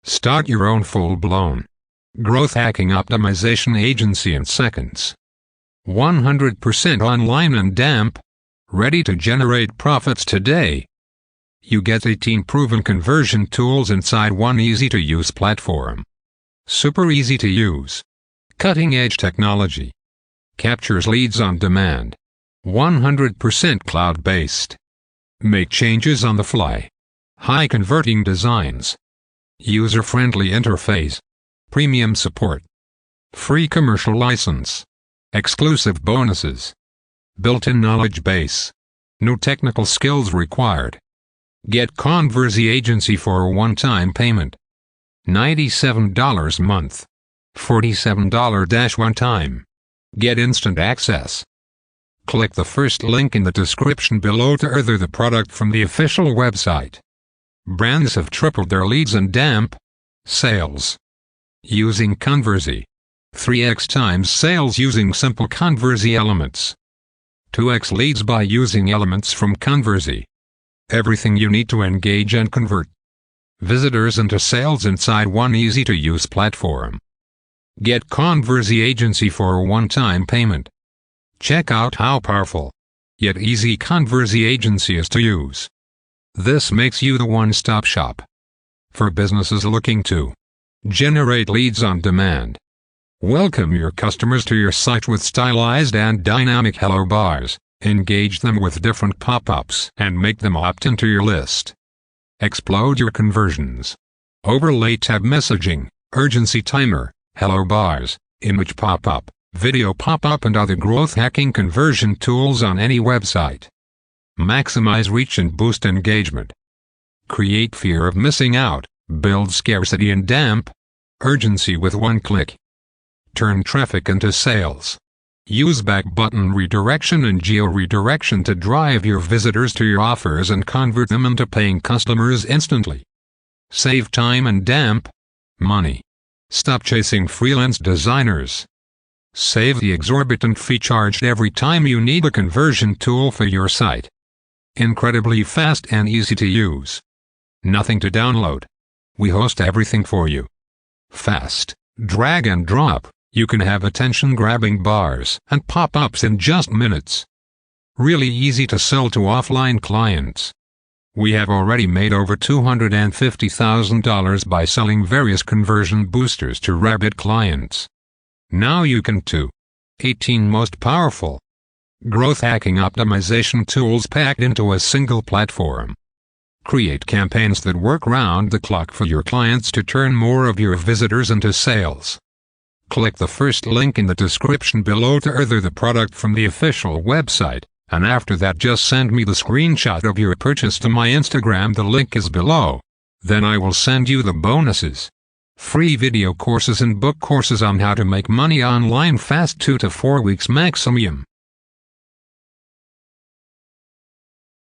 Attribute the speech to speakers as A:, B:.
A: Start your own full-blown growth hacking optimization agency in seconds. 100% online and damp, ready to generate profits today. You get 18 proven conversion tools inside one easy-to-use platform. Super easy to use. Cutting-edge technology. Captures leads on demand. 100% cloud-based. Make changes on the fly. High converting designs. User-friendly interface. Premium support. Free commercial license. Exclusive bonuses. Built-in knowledge base. No technical skills required. Get Converzee agency for a one-time payment. $97 a month. $47 one time. Get instant access. Click the first link in the description below to order the product from the official website. Brands have tripled their leads and damp sales using Converzee. 3x times sales using simple Converzee elements. 2x leads by using elements from Converzee. Everything you need to engage and convert visitors into sales inside one easy-to-use platform. Get Converzee agency for a one-time payment. Check out how powerful, yet easy Converzee agency is to use. This makes you the one-stop shop for businesses looking to generate leads on demand. Welcome your customers to your site with stylized and dynamic hello bars. Engage them with different pop-ups and make them opt into your list. Explode your conversions. Overlay tab messaging, urgency timer, hello bars, image pop-up, video pop-up and other growth hacking conversion tools on any website. Maximize reach and boost engagement. Create fear of missing out, build scarcity and damp urgency with one click. Turn traffic into sales. Use back button redirection and geo-redirection to drive your visitors to your offers and convert them into paying customers instantly. Save time and damp money. Stop chasing freelance designers. Save the exorbitant fee charged every time you need a conversion tool for your site. Incredibly fast and easy to use. Nothing to download. We host everything for you. Fast, drag and drop. You can have attention-grabbing bars and pop-ups in just minutes. Really easy to sell to offline clients. We have already made over $250,000 by selling various conversion boosters to rabid clients. Now you can too. 18 most powerful growth hacking optimization tools packed into a single platform. Create campaigns that work round the clock for your clients to turn more of your visitors into sales. Click the first link in the description below to order the product from the official website, and after that just send me the screenshot of your purchase to my Instagram. The link is below. Then I will send you the bonuses. Free video courses and book courses on how to make money online fast 2 to 4 weeks maximum.